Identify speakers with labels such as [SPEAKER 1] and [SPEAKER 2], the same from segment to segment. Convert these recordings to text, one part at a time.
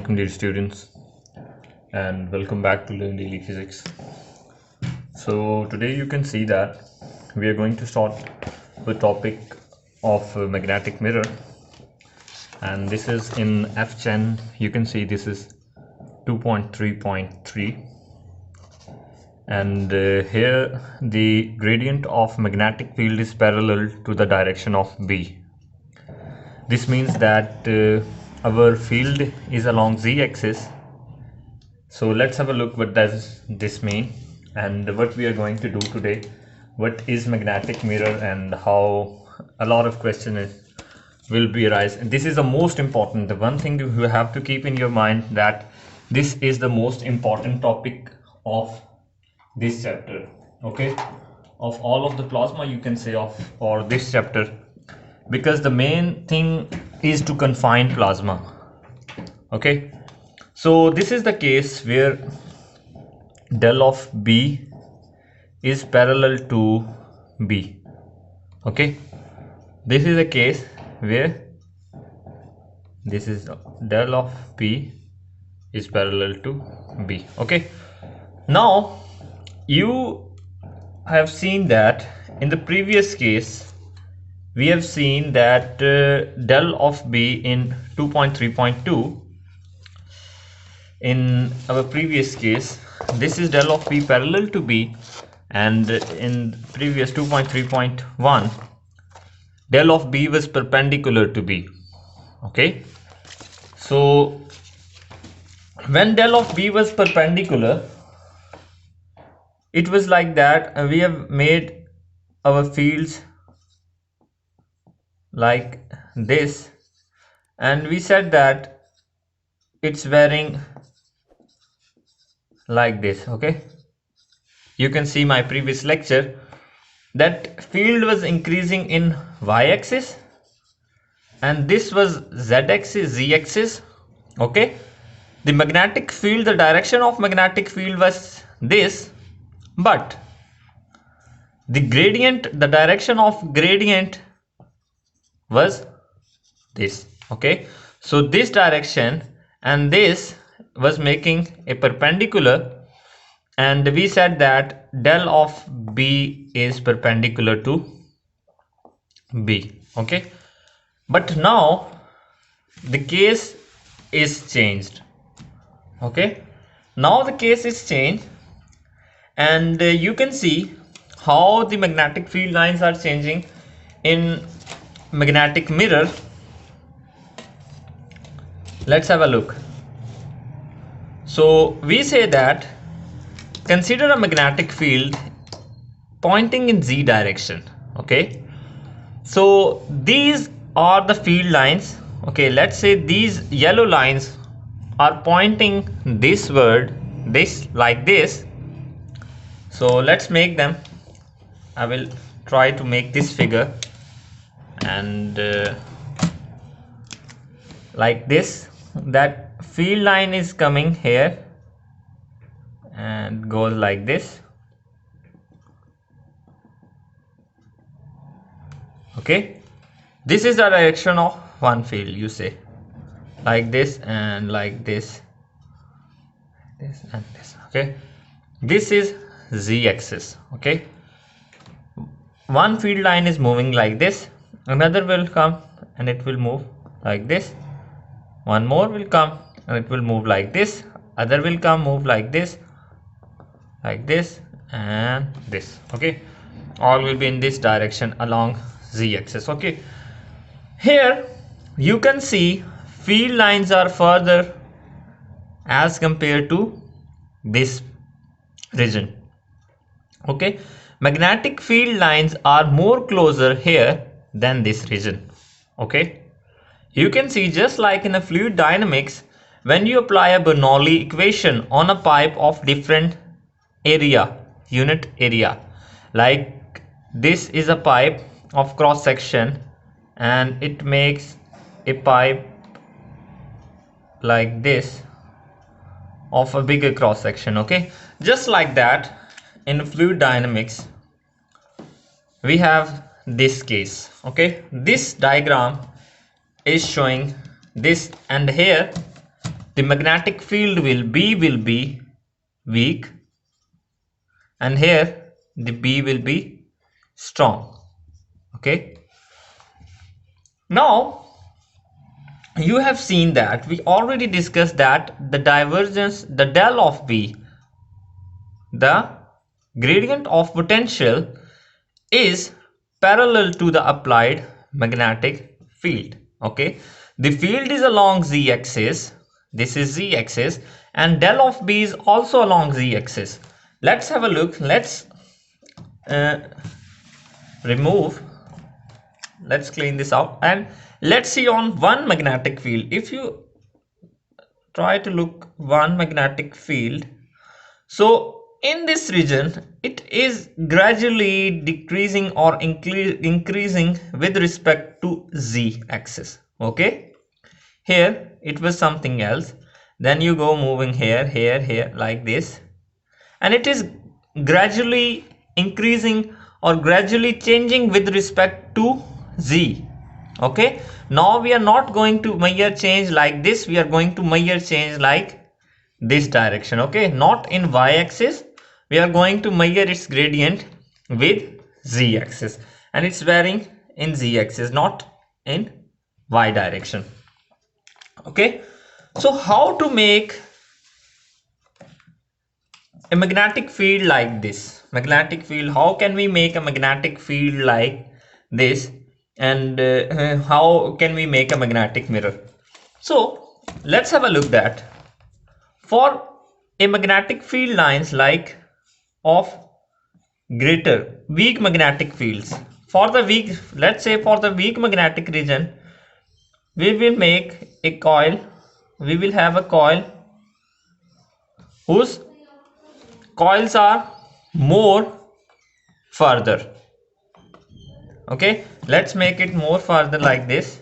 [SPEAKER 1] Assalamualaikum dear students, and welcome back to Learn Daily Physics. So today you can see that we are going to start the topic of magnetic mirror, and this is in F.Chen. You can see this is 2.3.3, and here the gradient of magnetic field is parallel to the direction of B. This means that our field is along z-axis. So let's have a look what does this mean and what we are going to do today. What is magnetic mirror and how a lot of questions will be arise. And this is the most important. The one thing you have to keep in your mind that this is the most important topic of this chapter. Okay, of all of the plasma you can say of or this chapter, because the main thing is to confine plasma. Okay, so this is the case where del of B is parallel to B. Okay, this is a case where this is del of B is parallel to B. Okay, now you have seen that in the previous case we have seen that del of B in 2.3.2, in our previous case this is del of B parallel to B, and in previous 2.3.1 del of B was perpendicular to B. Okay, so when del of B was perpendicular, it was like that we have made our fields like this, and we said that it's varying like this. Okay, you can see my previous lecture that field was increasing in y-axis and this was z-axis, z-axis. Okay, the magnetic field, the direction of magnetic field was this, but the gradient, the direction of gradient was this. Okay, so this direction and this was making a perpendicular, and we said that del of B is perpendicular to B. Okay, but now the case is changed. Okay, now the case is changed, and you can see how the magnetic field lines are changing in magnetic mirror. Let's have a look. So we say that consider a magnetic field pointing in z direction. Okay, so these are the field lines. Okay, let's say these yellow lines are pointing this word, this like this. So let's make them. I will try to make this figure, and like this, that field line is coming here and goes like this. Okay, this is the direction of one field, you say, like this and like this, this and this. Okay, this is z-axis. Okay, one field line is moving like this, another will come and it will move like this, one more will come and it will move like this, other will come, move like this, and this. Okay, all will be in this direction along z-axis. Okay, here you can see field lines are further as compared to this region. Okay, magnetic field lines are more closer here than this region. Okay, you can see just like in a fluid dynamics, when you apply a Bernoulli equation on a pipe of different area, unit area, like this is a pipe of cross section and it makes a pipe like this of a bigger cross section. Okay, just like that in fluid dynamics we have this case. Okay, this diagram is showing this, and here the magnetic field will be weak, and here the B will be strong. Okay, now you have seen that we already discussed that the divergence, the del of B, the gradient of potential, is parallel to the applied magnetic field. Okay, the field is along z axis, this is z axis, and del of B is also along z axis. Let's have a look. Let's remove, let's clean this out, and let's see on one magnetic field. If you try to look one magnetic field, so in this region it is gradually decreasing or increasing with respect to z axis. Okay, here it was something else, then you go moving here, here like this, and it is gradually increasing or gradually changing with respect to z. Okay, now we are not going to measure change like this, we are going to measure change like this direction. Okay, not in y-axis, we are going to measure its gradient with z-axis, and it's varying in z-axis, not in y direction. Okay, so how to make a magnetic field like this? Magnetic field, how can we make a magnetic field like this, and how can we make a magnetic mirror? So let's have a look that for a magnetic field lines like of greater weak magnetic fields, for the weak, let's say for the weak magnetic region, we will make a coil, we will have a coil whose coils are more further. Okay, let's make it more further like this,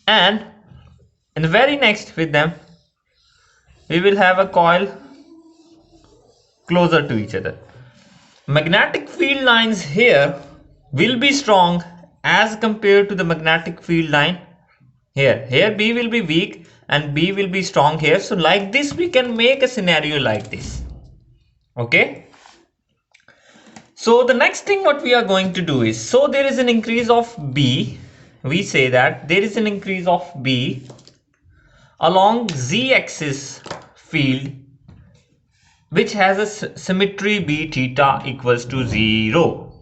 [SPEAKER 1] and in the very next with them we will have a coil closer to each other. Magnetic field lines here will be strong as compared to the magnetic field line here. Here B will be weak and B will be strong here. So like this we can make a scenario like this. Okay, so the next thing what we are going to do is, so there is an increase of B, we say that there is an increase of B along z-axis field which has a symmetry B theta equals to 0.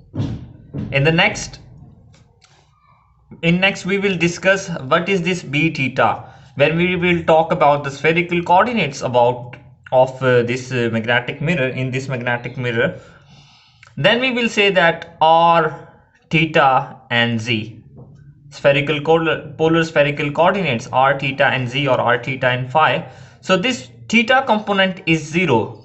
[SPEAKER 1] In the next we will discuss what is this B theta when we will talk about the spherical coordinates about of this magnetic mirror. In this magnetic mirror, then we will say that R theta and Z, spherical polar spherical coordinates R theta and Z, or R theta and phi. So this theta component is 0,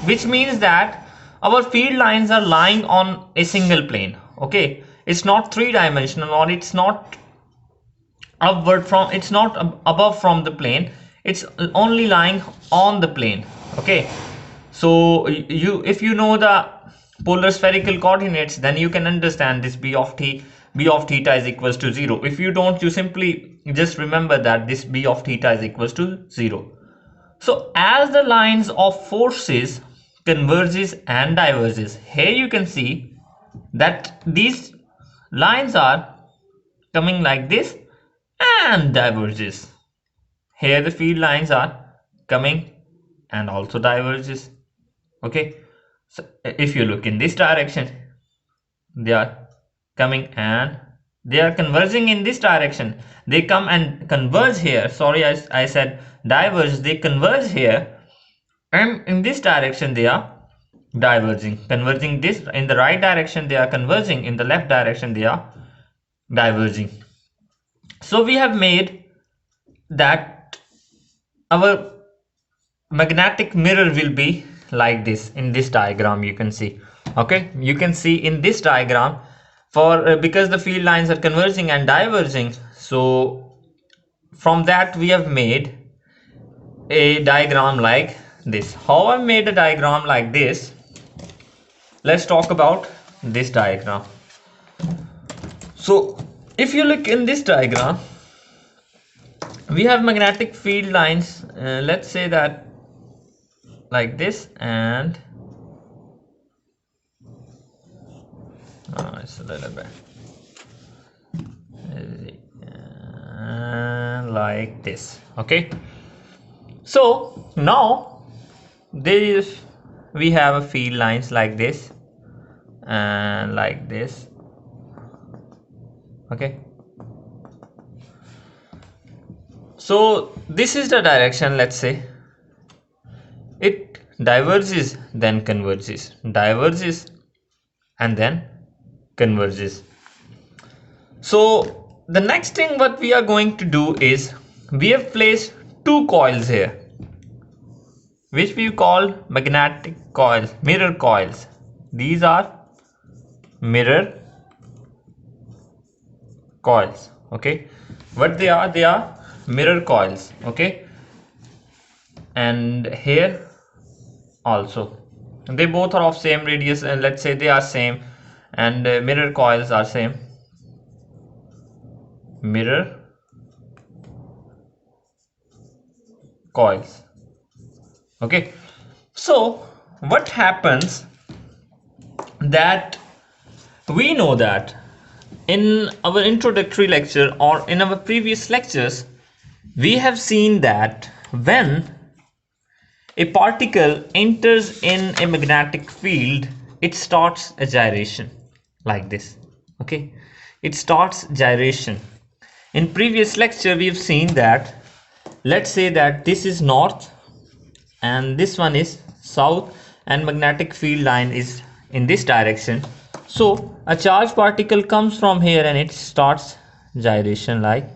[SPEAKER 1] which means that our field lines are lying on a single plane. Okay, it's not three-dimensional, or it's not upward from, it's not above from the plane, it's only lying on the plane. Okay, so you, if you know the polar spherical coordinates, then you can understand this B of theta is equals to 0. If you don't, you simply just remember that this B of theta is equals to 0. So as the lines of forces converges and diverges, here you can see that these lines are coming like this and diverges. Here the field lines are coming and also diverges. Okay, so if you look in this direction, they are coming and they are converging in this direction. They come and converge here. Sorry, I said diverge. They converge here, and in this direction they are diverging. Converging this in the right direction, they are converging. In the left direction, they are diverging. So we have made that our magnetic mirror will be like this. In this diagram you can see. Okay, you can see in this diagram, for because the field lines are converging and diverging, so from that we have made a diagram like this. How I made a diagram like this, let's talk about this diagram. So if you look in this diagram, we have magnetic field lines, let's say that like this, and it's a little bit like this. Okay, so now we have a field lines like this and like this. Okay, so this is the direction. Let's say it diverges, then converges, diverges, and then converges. So the next thing what we are going to do is, we have placed two coils here, which we call magnetic coils, mirror coils. These are mirror coils. Okay, what they are mirror coils. Okay, and here also they both are of same radius, and let's say they are same, and mirror coils are same. Mirror coils. Okay, so what happens that we know that in our introductory lecture or in our previous lectures, we have seen that when a particle enters in a magnetic field, it starts a gyration like this. Okay, it starts gyration. In previous lecture, we have seen that, let's say that this is north and this one is south, and magnetic field line is in this direction. So a charged particle comes from here and it starts gyration like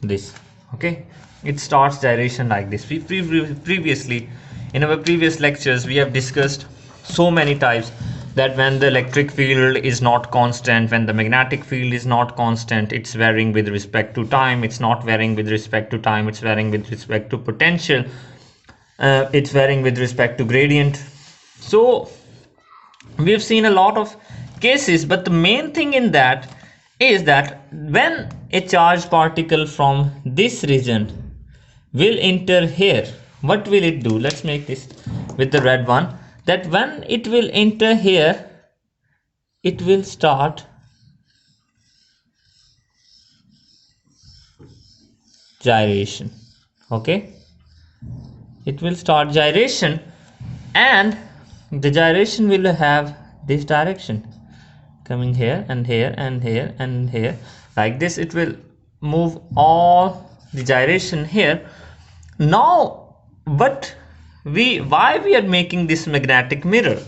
[SPEAKER 1] this. Okay, it starts gyration like this. We previously, in our previous lectures, we have discussed so many types, that when the electric field is not constant, when the magnetic field is not constant, it's varying with respect to time, it's not varying with respect to time, it's varying with respect to potential, it's varying with respect to gradient. So we have seen a lot of cases, but the main thing in that is that when a charged particle from this region will enter here, what will it do? Let's make this with the red one, that when it will enter here, it will start gyration. Okay, it will start gyration, and the gyration will have this direction, coming here and here and here and here like this. It will move all the gyration here. Now why we are making this magnetic mirror?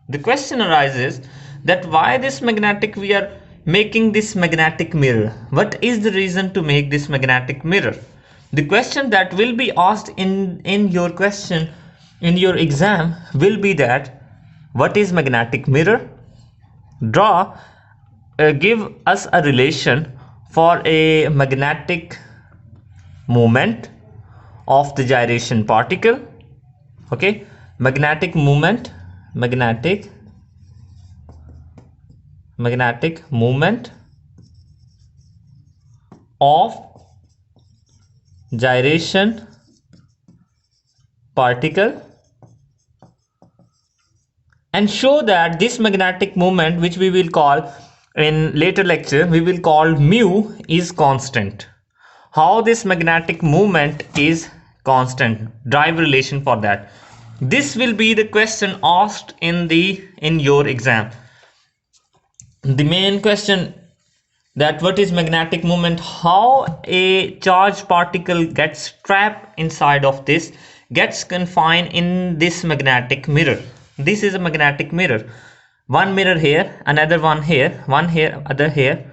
[SPEAKER 1] The question arises that why we are making this magnetic mirror. What is the reason to make this magnetic mirror? The question that will be asked in your question in your exam will be that, what is magnetic mirror? Give us a relation for a magnetic moment of the gyration particle. Okay, magnetic moment of gyration particle, and show that this magnetic moment, which we will call in later lecture, we will call mu, is constant. How this magnetic moment is constant, drive relation for that. This will be the question asked in your exam. The main question, that what is magnetic moment, how a charged particle gets trapped inside of this, gets confined in this magnetic mirror. This is a magnetic mirror, one mirror here, another one here, one here, other here,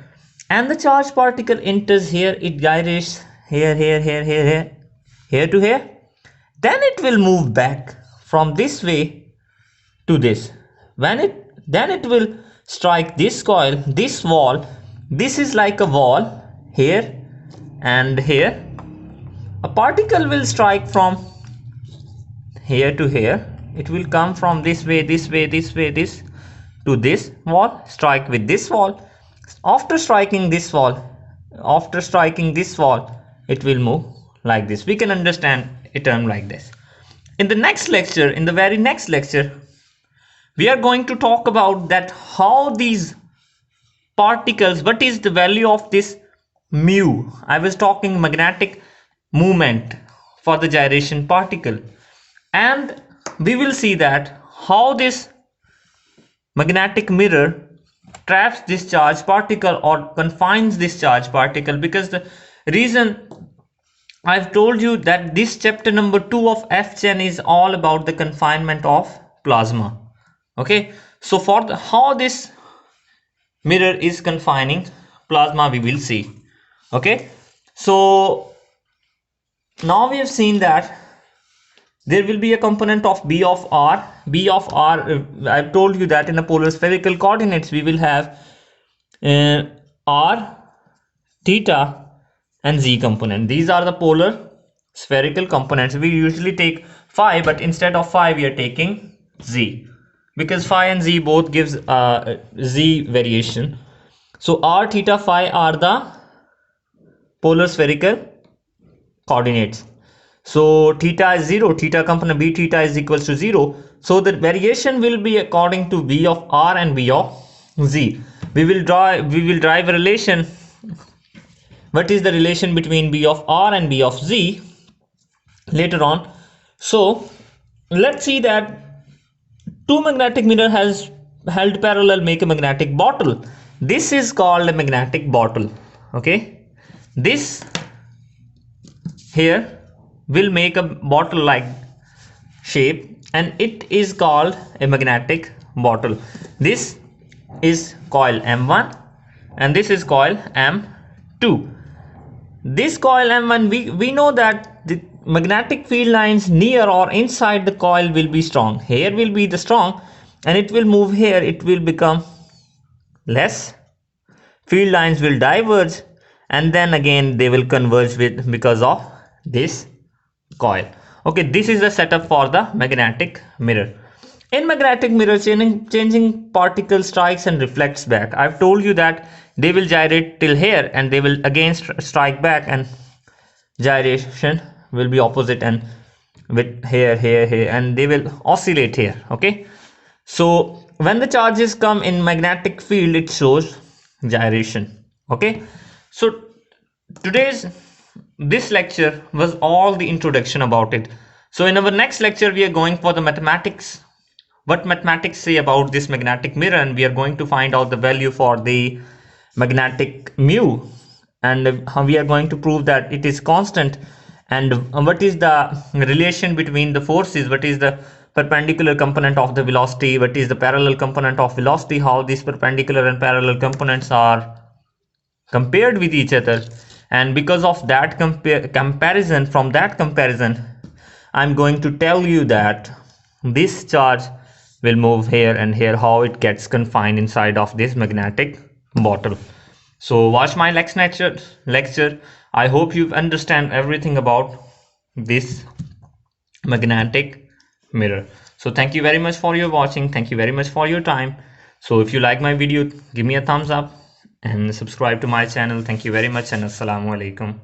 [SPEAKER 1] and the charged particle enters here, it gyrates here to here, then it will move back from this way to this. Then it will strike this coil, this wall. This is like a wall here and here. A particle will strike from here to here. It will come from this way to this wall, strike with this wall. After striking this wall, it will move like this. We can understand a term like this. In the next lecture, in the very next lecture, we are going to talk about that how these particles, what is the value of this mu. I was talking magnetic movement for the gyration particle, and we will see that how this magnetic mirror traps this charge particle or confines this charge particle, because the reason I've told you that this chapter number 2 of F.Chen is all about the confinement of plasma. Okay, so for how this mirror is confining plasma, we will see. Okay, so now we have seen that there will be a component of B of R. I've told you that in the polar spherical coordinates we will have R, theta and Z component. These are the polar spherical components. We usually take phi, but instead of phi we are taking Z, because phi and Z both gives Z variation. So R, theta, phi are the polar spherical coordinates. So theta is 0, theta component B theta is equals to 0. So the variation will be according to V of R and V of Z. We will drive a relation. What is the relation between B of R and B of Z later on? So let's see that two magnetic mirror has held parallel make a magnetic bottle. This is called a magnetic bottle. Okay, this here will make a bottle like shape, and it is called a magnetic bottle. This is coil M1 and this is coil M2. This coil M1, we know that the magnetic field lines near or inside the coil will be strong. Here will be the strong, and it will move here, it will become less. Field lines will diverge, and then again they will converge with because of this coil. Okay, this is the setup for the magnetic mirror. In magnetic mirror, changing particle strikes and reflects back. I've told you that they will gyrate till here and they will again strike back, and gyration will be opposite and with here, and they will oscillate here. Okay, so when the charges come in magnetic field, it shows gyration. Okay, so this lecture was all the introduction about it. So in our next lecture we are going for the mathematics, what mathematics say about this magnetic mirror, and we are going to find out the value for the magnetic mu, and how we are going to prove that it is constant, and what is the relation between the forces, what is the perpendicular component of the velocity, what is the parallel component of velocity, how these perpendicular and parallel components are compared with each other. And because of that comparison, I'm going to tell you that this charge will move here and here, how it gets confined inside of this magnetic bottle. So watch my next lecture. I hope you understand everything about this magnetic mirror. So thank you very much for your watching, thank you very much for your time. So if you like my video, give me a thumbs up and subscribe to my channel. Thank you very much, and assalamu alaikum.